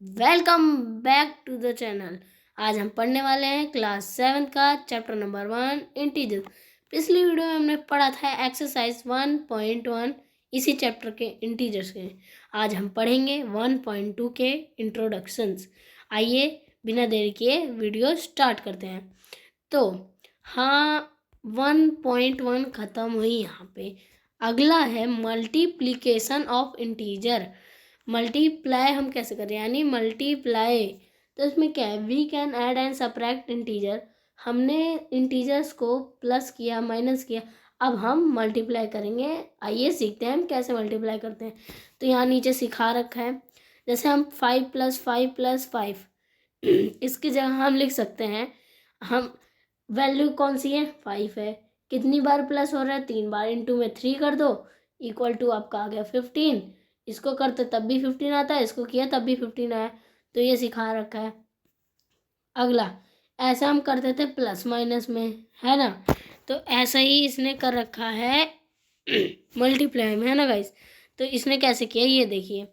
Welcome back to the channel. आज हम पढ़ने वाले हैं क्लास 7 का चैप्टर नंबर 1 इंटीजर। पिछली वीडियो में हमने पढ़ा था एक्सरसाइज 1.1 इसी चैप्टर के इंटीजर्स के। आज हम पढ़ेंगे 1.2 के इंट्रोडक्शंस। आइए बिना देरी किए वीडियो स्टार्ट करते हैं। तो हाँ, 1.1 ख़त्म हुई यहाँ पे। अगला है मल्टीप्लिकेशन ऑफ इंटीजर। मल्टीप्लाई हम कैसे करें, यानी मल्टीप्लाई। तो इसमें क्या है, we can add and subtract integer. हमने इंटीजर्स को प्लस किया, माइनस किया, अब हम मल्टीप्लाई करेंगे। आइए सीखते हैं हम कैसे मल्टीप्लाई करते हैं। तो यहाँ नीचे सिखा रखा है, जैसे हम 5 + 5 + 5 इसकी जगह हम लिख सकते हैं, हम वैल्यू कौन सी है, 5 है। कितनी बार प्लस हो रहा है, 3 बार। इंटू में 3 कर दो, इक्वल टू आपका आ गया 15। इसको करते तब भी 15 आता है, इसको किया तब भी 15 आया। तो ये सिखा रखा है। अगला ऐसा हम करते थे प्लस माइनस में, है ना। तो ऐसा ही इसने कर रखा है मल्टीप्लाई में, है ना गाइस। तो इसने कैसे किया ये देखिए।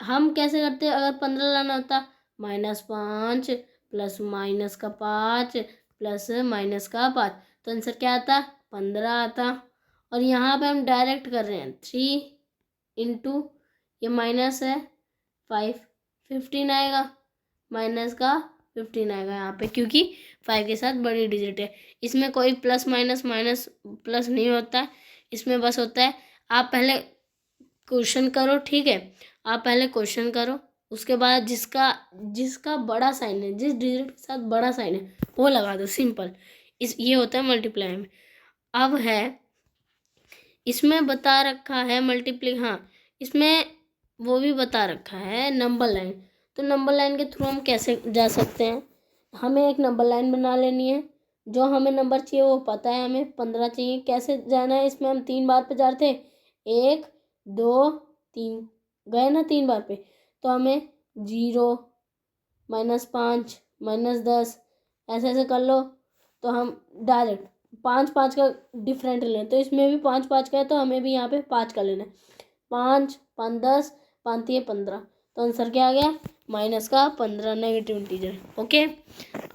हम कैसे करते, अगर 15 लाना होता, -5 प्लस माइनस का 5 प्लस माइनस का 5, तो आंसर क्या आता, 15 आता। और यहाँ पे हम डायरेक्ट कर रहे हैं 3 इंटू, ये माइनस है 5, 15 आएगा, माइनस का 15 आएगा यहाँ पे, क्योंकि 5 के साथ बड़ी डिजिट है। इसमें कोई प्लस माइनस माइनस प्लस नहीं होता है, इसमें बस होता है आप पहले क्वेश्चन करो, ठीक है। आप पहले क्वेश्चन करो, उसके बाद जिसका बड़ा साइन है, जिस डिजिट के साथ बड़ा साइन है वो लगा दो, सिंपल। ये होता है मल्टीप्लाई में। अब है इसमें बता रखा है मल्टीप्लाई, हाँ इसमें वो भी बता रखा है नंबर लाइन। तो नंबर लाइन के थ्रू हम कैसे जा सकते हैं, हमें एक नंबर लाइन बना लेनी है। जो हमें नंबर चाहिए वो पता है, हमें 15 चाहिए। कैसे जाना है, इसमें हम 3 बार पे जा रहे थे, 1 2 3 गए ना 3 बार पे। तो हमें 0 -5 -10 ऐसे ऐसे कर लो। तो हम डायरेक्ट 5 5 का डिफरेंट लें, तो इसमें भी 5 5 का है, तो हमें भी यहाँ पे 5 का लेना है। 5 5 10 5 ये 15, तो आंसर क्या आ गया, -15 नेगेटिव इंटीजर। ओके,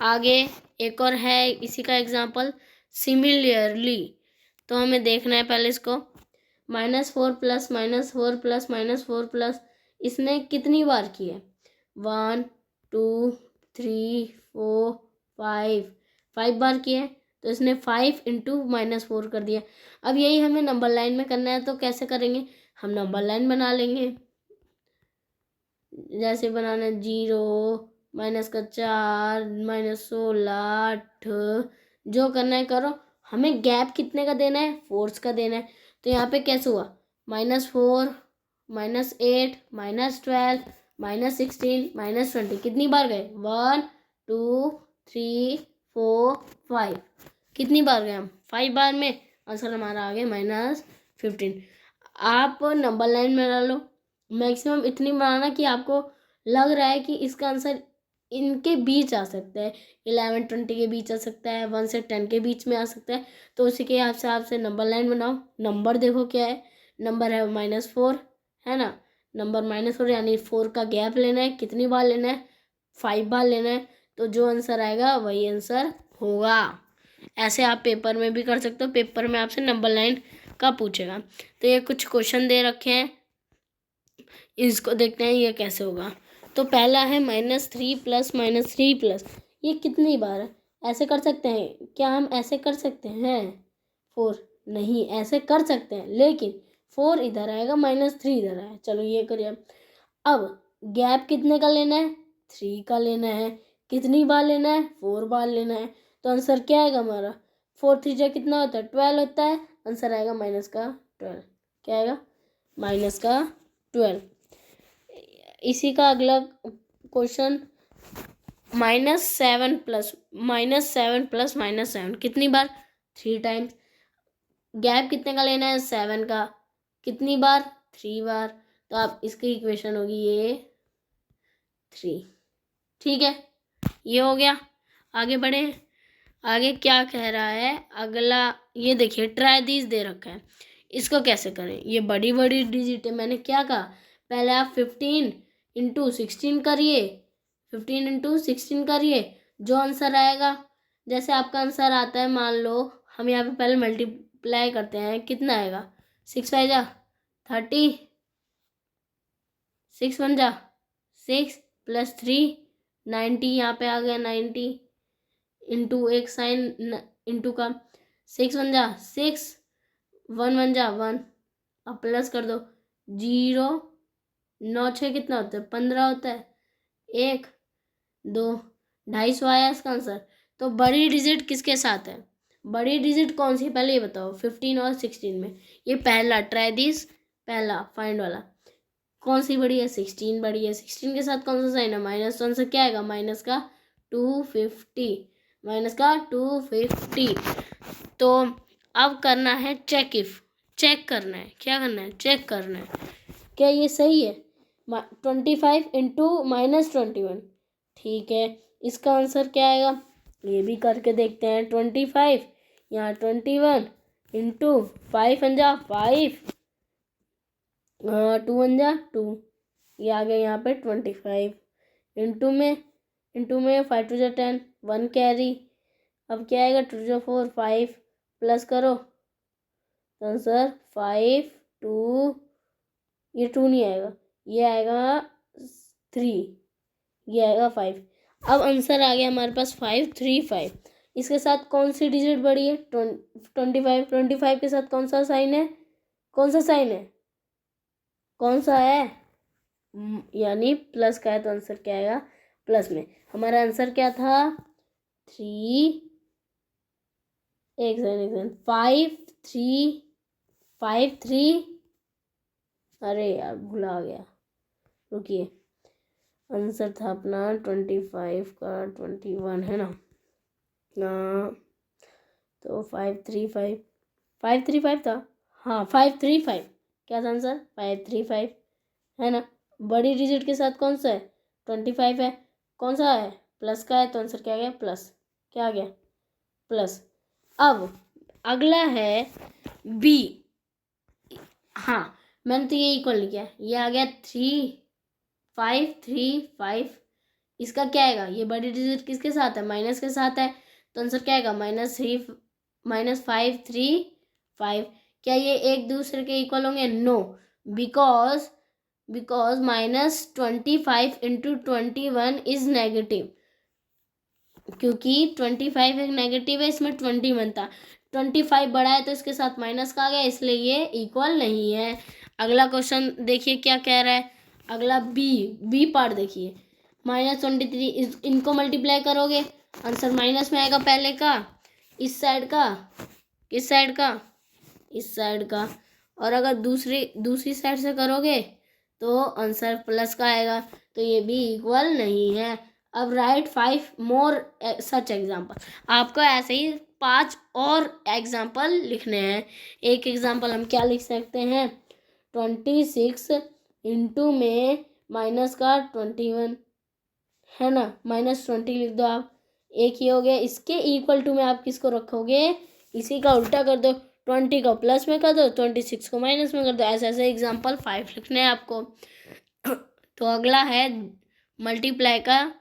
आगे एक और है इसी का एग्जांपल, सिमिलरली। तो हमें देखना है पहले इसको, -4 प्लस -4 प्लस -4 प्लस, इसने कितनी बार की है, 1 2 3 4 5 बार की है। तो इसने 5 इंटू -4 कर दिया। अब यही हमें नंबर लाइन में करना है, तो कैसे करेंगे, हम नंबर लाइन बना लेंगे। जैसे बनाना 0 -4 -16 8, जो करना है करो। हमें गैप कितने का देना है, 4 का देना है। तो यहाँ पे कैसे हुआ, -4 -8 -12 -16 -20, कितनी बार गए, 1 2 3 4 5, कितनी बार गए हम, 5 बार में। आंसर हमारा आ गया -15। आप नंबर लाइन में डालो, मैक्सिमम इतनी बनाना कि आपको लग रहा है कि इसका आंसर इनके बीच आ सकता है, 11 20 के बीच आ सकता है, 1 से 10 के बीच में आ सकता है। तो उसी के हिसाब से नंबर लाइन बनाओ। नंबर देखो क्या है, नंबर है -4, है ना। नंबर -4 यानी 4 का गैप लेना है, कितनी बार लेना है, 5 बार लेना है। तो जो आंसर आएगा वही आंसर होगा। ऐसे आप पेपर में भी कर सकते हो, पेपर में आपसे नंबर लाइन का पूछेगा। तो ये कुछ क्वेश्चन दे रखे हैं, इसको देखते हैं ये कैसे होगा। तो पहला है -3 प्लस -3 प्लस, ये कितनी बार है, ऐसे कर सकते हैं क्या, हम ऐसे कर सकते हैं 4, नहीं ऐसे कर सकते हैं, लेकिन 4 इधर आएगा, -3 इधर आएगा। चलो ये करिए। अब गैप कितने का लेना है, 3 का लेना है। कितनी बार लेना है, 4 बार लेना है। तो आंसर क्या आएगा हमारा, 4 3 जा कितना होता है, 12 होता है। आंसर आएगा -12। क्या आएगा, -12। इसी का अगला क्वेश्चन, -7 प्लस -7 कितनी बार, 3 टाइम्स। गैप कितने का लेना है, 7 का, कितनी बार, 3 बार। तो आप इसकी इक्वेशन होगी ये 3, ठीक है। ये हो गया, आगे बढ़े। आगे क्या कह रहा है अगला, ये देखिए ट्राई दीज दे रखा है, इसको कैसे करें। ये बड़ी बड़ी डिजिट है, मैंने क्या कहा, पहले आप 15 इंटू 16 करिए, 15 इंटू 16 करिए, जो आंसर आएगा, जैसे आपका आंसर आता है, मान लो हम यहाँ पे पहले मल्टीप्लाई करते हैं, कितना आएगा, 6 5 जा 30, 6 1 जा 6 प्लस 3 90, यहाँ पे आ गया 90, इंटू एक साइन इंटू का, 6 1 जा 6, 1 1 जा 1, अब प्लस कर दो, 0 9 6 कितना होता है, 15 होता है, 1 2 250 आया इसका आंसर। तो बड़ी डिजिट किसके साथ है, बड़ी डिजिट कौन सी, पहले ये बताओ 15 और 16 में। ये पहला ट्राई दिस, पहला फाइंड वाला कौन सी बड़ी है, 16 बड़ी है। 16 के साथ कौन सा साइन है, माइनस, तो आंसर क्या आएगा, माइनस का 250, माइनस का 250। तो अब करना है चेक, इफ चेक करना है, क्या करना है, चेक करना है क्या ये सही है। 25 इंटू -21, ठीक है, इसका आंसर क्या आएगा, ये भी करके देखते हैं। 25 यहाँ 21 इंटू 5 1 5, 2 1 2, ये आ गया यहाँ पे 25, इंटू में 5 2 10, 1 कैरी, अब क्या आएगा, 2 2 4 5, प्लस करो तो आंसर 5 2, ये 2 नहीं आएगा, ये आएगा 3, ये आएगा 5। अब आंसर आ गया हमारे पास 5 3 5। इसके साथ कौन सी डिजिट बड़ी है, 25। 25 के साथ कौन सा साइन है, कौन सा साइन है, कौन सा है, यानी प्लस का है, तो आंसर क्या आएगा, प्लस में। हमारा आंसर क्या था, 3, एक सेकंड 5 3 5 3, अरे यार भुला गया, रुकिए, आंसर था अपना 25 का 21 है ना, तो 5 3 5 5 3 5 था, हाँ 5 3 5, क्या था आंसर, 5 3 5 है ना। बड़ी डिजिट के साथ कौन सा है, 25 है, कौन सा है, प्लस का है, तो आंसर क्या आ गया, प्लस, क्या आ गया, प्लस। अब अगला है बी, हाँ मैंने तो ये इक्वल लिखा, ये आ गया 3 5 3 5, इसका क्या आएगा, ये बड़ी डिजिट किसके साथ है, माइनस के साथ है, तो आंसर क्या आएगा, -5 3 5। क्या ये एक दूसरे के इक्वल होंगे, no, because -25 into 21 is negative, क्योंकि 25 एक नेगेटिव है, इसमें 21 था, 25 बड़ा है तो इसके साथ माइनस का आ गया, इसलिए ये इक्वल नहीं है। अगला क्वेश्चन देखिए क्या कह रहा है, अगला बी पार्ट देखिए, -23, इनको मल्टीप्लाई करोगे, आंसर माइनस में आएगा, पहले का इस साइड का, किस साइड का, इस साइड का, और अगर दूसरी साइड से करोगे तो आंसर प्लस का आएगा, तो ये भी इक्वल नहीं है। अब राइट 5 मोर सच एग्जाम्पल, आपको ऐसे ही 5 और एग्जाम्पल लिखने हैं। एक एग्जाम्पल हम क्या लिख सकते हैं, 26 इंटू में माइनस का 21 है ना, -20 लिख दो आप, एक ही हो गया। इसके इक्वल टू में आप किसको रखोगे, इसी का उल्टा कर दो, 20 को प्लस में कर दो, 26 को माइनस में कर दो। ऐसे ऐसे एग्जाम्पल 5 लिखने हैं आपको। तो अगला है मल्टीप्लाई का,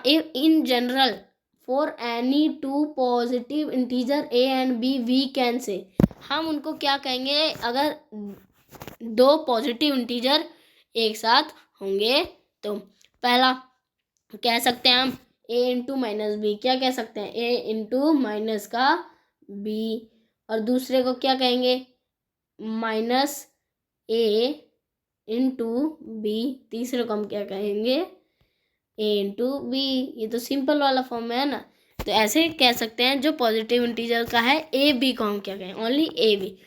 in general for any two positive integer a and b we can say, हम उनको क्या कहेंगे, अगर दो पॉजिटिव इंटीजर एक साथ होंगे, तो पहला कह सकते हैं हम a इंटू माइनस बी, क्या कह सकते हैं, a इंटू माइनस का b, और दूसरे को क्या कहेंगे, माइनस a इंटू बी, तीसरे को हम क्या कहेंगे, a इंटू बी। ये तो सिंपल वाला फॉर्म में है ना, तो ऐसे कह सकते हैं। जो पॉजिटिव इंटीजर का है ए बी को हम क्या कहें, only A B.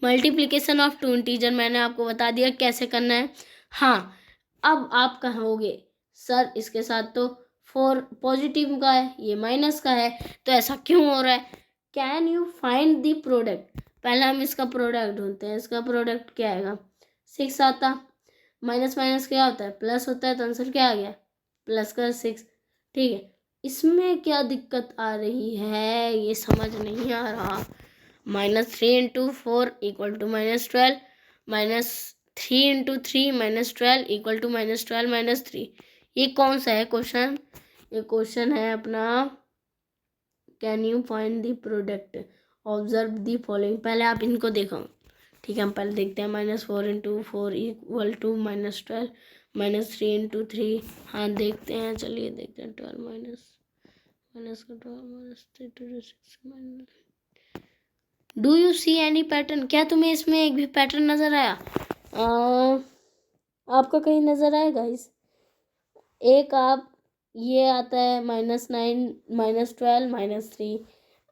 Multiplication of two integer मैंने आपको बता दिया कैसे करना है। हाँ, अब आप कहोगे सर इसके साथ तो 4 पॉजिटिव का है, ये माइनस का है, तो ऐसा क्यों हो रहा है। Can you find the product, पहले हम इसका प्रोडक्ट ढूंढते हैं। इसका प्रोडक्ट क्या आएगा, 6 आता, माइनस माइनस क्या होता है, प्लस होता है, तो आंसर क्या आ गया, प्लस का 6। ठीक है, इसमें क्या दिक्कत आ रही है, ये समझ नहीं आ रहा। -3 into 4 equal to -12, 3 into 3 -12 equal to -12 -3। ये कौन सा है क्वेश्चन? ये क्वेश्चन है अपना can you find the product, observe the following. पहले आप इनको देखो, ठीक है। हम पहले देखते हैं -4 इंटू 4 इक्वल टू -12 -3 इंटू 3। हाँ देखते हैं, चलिए देखते हैं। 12 do you see any pattern? क्या तुम्हें इसमें एक भी पैटर्न नजर आया? आपका कहीं नजर आएगा इस एक आप ये आता है -9 -12 -3।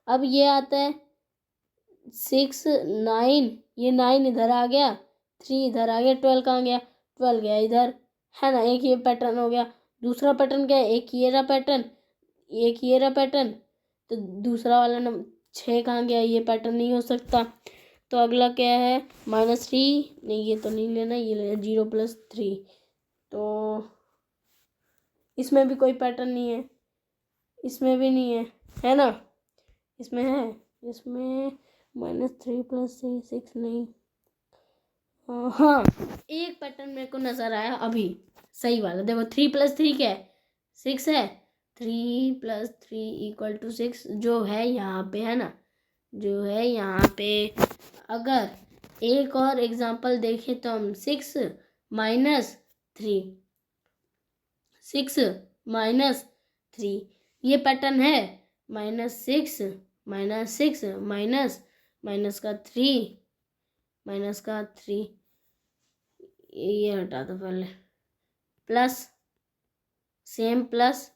अब ये आता है 6 9, ये 9 इधर आ गया, 3 इधर आ गया, 12 कहाँ गया? 12 गया इधर, है ना। एक ये पैटर्न हो गया। दूसरा पैटर्न क्या है? एक ये रहा पैटर्न, एक ये रहा पैटर्न। तो दूसरा वाला नंबर 6 कहाँ गया? ये पैटर्न नहीं हो सकता। तो अगला क्या है? -3, नहीं ये तो नहीं लेना, ये लेना 0 + 3। तो इसमें भी कोई पैटर्न नहीं है, इसमें भी नहीं है ना। इसमें है, इसमें -3 + 3 6 नहीं। हाँ एक पैटर्न मेरे को नजर आया अभी, सही वाला। देखो 3 + 3 क्या है? 6 है। 3 + 3 = 6 जो है यहाँ पे, है ना, जो है यहाँ पे। अगर एक और एग्जांपल देखें तो हम 6 - 3 6 - 3 ये पैटर्न है। -6 -6 माइनस का 3 ये हटा दो पहले, प्लस सेम प्लस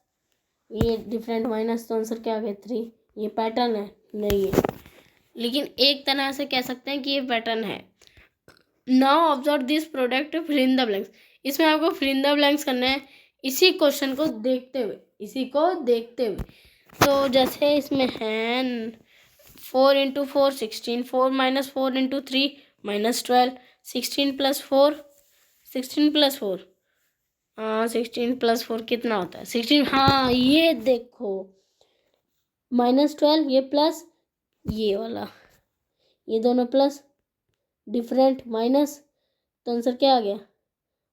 ये डिफरेंट माइनस, तो आंसर क्या आ गया? 3। ये पैटर्न है? नहीं है, लेकिन एक तरह से कह सकते हैं कि ये पैटर्न है। Now observe this product, fill in the blanks. इसमें आपको फिल इन द ब्लैंक्स करना है इसी क्वेश्चन को देखते हुए, इसी को देखते हुए। तो जैसे इसमें है 4 इंटू 4 16, 4 - 4 इंटू 3 -12, 16 + 4 16 + 4 हाँ 16 + 4 कितना होता है? 16। हाँ ये देखो -12 ये प्लस ये वाला, ये दोनों प्लस डिफरेंट माइनस, तो आंसर क्या आ गया?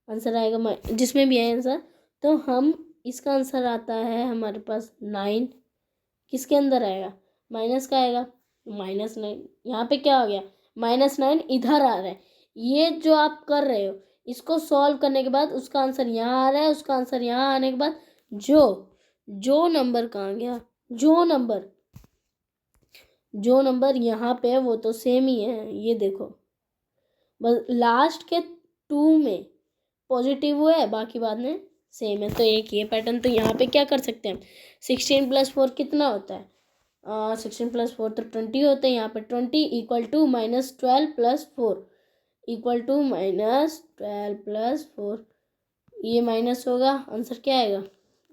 आंसर आएगा जिसमें भी है आंसर। तो हम इसका आंसर आता है हमारे पास 9। किसके अंदर आएगा? माइनस का आएगा, -9। यहाँ पे क्या हो गया? -9 इधर आ रहा है। ये जो आप कर रहे हो इसको सॉल्व करने के बाद उसका आंसर यहाँ आ रहा है, उसका आंसर यहाँ आने के बाद जो नंबर कहाँ गया? जो नंबर यहाँ पे है वो तो सेम ही है। ये देखो बस लास्ट के 2 में पॉजिटिव हुआ है, बाकी बाद में सेम है। तो एक ये पैटर्न। तो यहाँ पे क्या कर सकते हैं? 16 + 4 कितना होता है? 16 + 4 तो 20 होता है। यहाँ पे 20 = -12 + 4 = -12 + 4। ये माइनस होगा, आंसर क्या आएगा?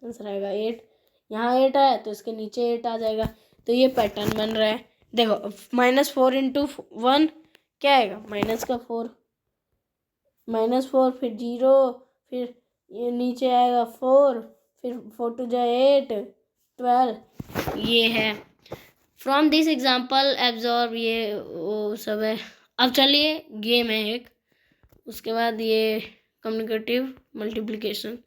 आंसर आएगा 8। यहाँ 8 आया तो इसके नीचे 8 आ जाएगा। तो ये पैटर्न बन रहा है। देखो -4 इंटू 1 क्या आएगा? -4 -4 फिर 0 फिर ये नीचे आएगा 4 फिर 4 × 2 = 8 12। ये है फ्रॉम दिस एग्जाम्पल एब्जॉर्ब, ये वो सब है। अब चलिए गेम है एक, उसके बाद ये कम्युनिकेटिव मल्टीप्लिकेशन।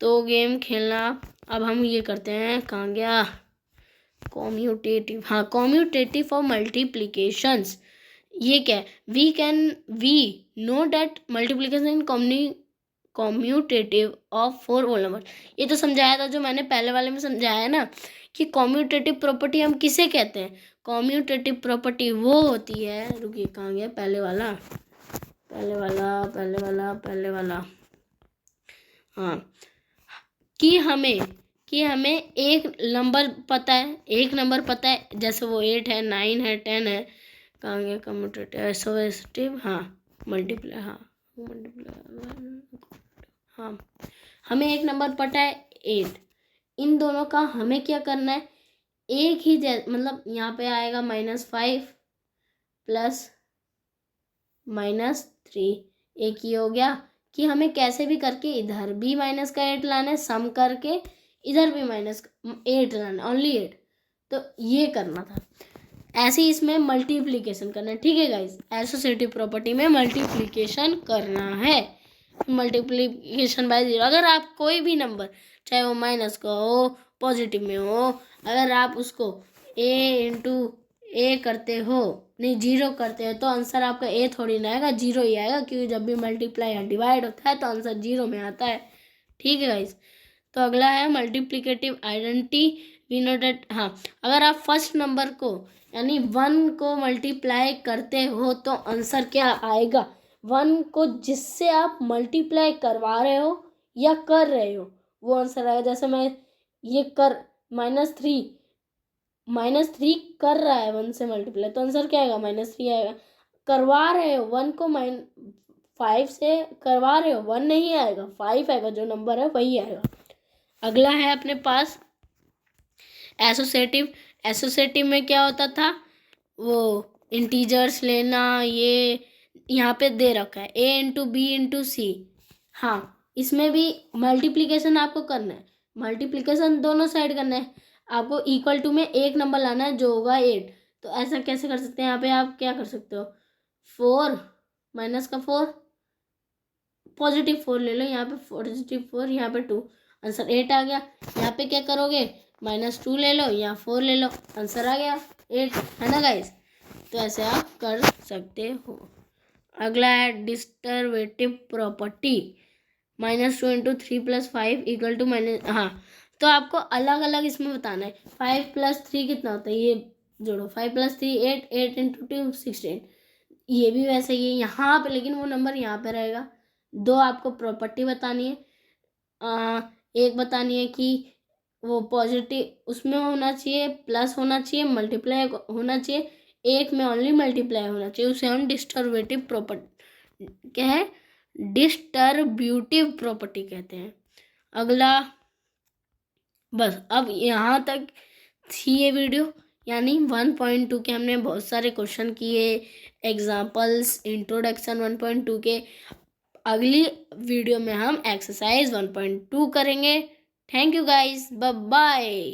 तो गेम खेलना अब हम ये करते हैं। कहाँ गया? कॉम्यूटेटिव, हाँ कॉम्यूटेटिव और मल्टीप्लिकेशंस। ये क्या है? We know that multiplication commutative of 4 whole number. ये तो समझाया था जो मैंने पहले वाले में समझाया है ना, कि कॉम्यूटेटिव प्रॉपर्टी हम किसे कहते हैं? कॉम्यूटेटिव प्रॉपर्टी वो होती है, रुकिए कहाँ गया पहले वाला, हाँ, कि हमें एक नंबर पता है, जैसे वो 8 है 9 है 10 है। कहाँ गया कम्यूटेटिव? एसोसिएटिव, हाँ मल्टीप्लाई, हाँ हमें एक नंबर पता है 8। इन दोनों का हमें क्या करना है? एक ही मतलब यहाँ पे आएगा -5 + -3। एक ही हो गया कि हमें कैसे भी करके इधर भी -8 लाना है, सम करके इधर भी -8 लाना है, ओनली 8। तो ये करना था। ऐसे ही इसमें मल्टीप्लिकेशन करना है, ठीक है गाइस। एसोसिएटिव प्रॉपर्टी में मल्टीप्लिकेशन करना है, मल्टीप्लिकेशन बाय 0। अगर आप कोई भी नंबर, चाहे वो माइनस का हो, पॉजिटिव में हो, अगर आप उसको a इंटू ए करते हो, नहीं 0 करते हो, तो आंसर आपका a थोड़ी ना आएगा, 0 ही आएगा, क्योंकि जब भी मल्टीप्लाई या डिवाइड होता है तो आंसर 0 में आता है, ठीक है गाइस। तो अगला है multiplicative identity. We know that, हाँ, अगर आप फर्स्ट नंबर को यानी 1 को मल्टीप्लाई करते हो तो आंसर क्या आएगा, 1 को जिससे आप मल्टीप्लाई करवा रहे हो या कर रहे हो वो आंसर आएगा। जैसे मैं ये कर -3 कर रहा है 1 से मल्टीप्लाई, तो आंसर क्या आएगा, -3 आएगा। करवा रहे हो 1 को 5 से करवा रहे हो, 1 नहीं आएगा, 5 आएगा, जो नंबर है वही आएगा। अगला है अपने पास एसोसिएटिव। एसोसिएटिव में क्या होता था, वो इंटीजर्स लेना, ये यहाँ पे दे रखा है a इंटू बी इंटू सी। हाँ, इसमें भी मल्टीप्लिकेशन आपको करना है, मल्टीप्लिकेशन दोनों साइड करना है आपको। इक्वल टू में एक नंबर लाना है जो होगा 8। तो ऐसा कैसे कर सकते हैं, यहाँ पे आप क्या कर सकते हो, 4 माइनस का 4, पॉजिटिव 4 ले लो, यहाँ पे पॉजिटिव 4, यहाँ पे 2, आंसर 8 आ गया। यहाँ पे क्या करोगे, -2 ले लो या 4 ले लो, आंसर आ गया 8, है ना गाइस। तो ऐसे आप कर सकते हो। अगला है डिस्टर्वेटिव प्रॉपर्टी। -2 इंटू 3 + 5 इक्वल टू हाँ, तो आपको अलग अलग इसमें बताना है। 5 + 3 कितना होता है, ये जोड़ो, 5 + 3 8, 8 इंटू 2 16। ये भी वैसे ही है यहाँ पे, लेकिन वो नंबर यहाँ पे रहेगा। 2 आपको प्रॉपर्टी बतानी है, एक बतानी है कि वो पॉजिटिव उसमें होना चाहिए, प्लस होना चाहिए, मल्टीप्लाई होना चाहिए, एक में ओनली मल्टीप्लाई होना चाहिए, उसे हम डिस्टर्वेटिव प्रॉपर्टी क्या है, डिस्टर्ब्यूटिव प्रॉपर्टी कहते हैं। अगला, बस अब यहाँ तक थी ये वीडियो, यानी 1.2 के हमने बहुत सारे क्वेश्चन किए, एग्जाम्पल्स, इंट्रोडक्शन 1.2 के। अगली वीडियो में हम एक्सरसाइज 1.2 करेंगे। Thank you guys, bye bye.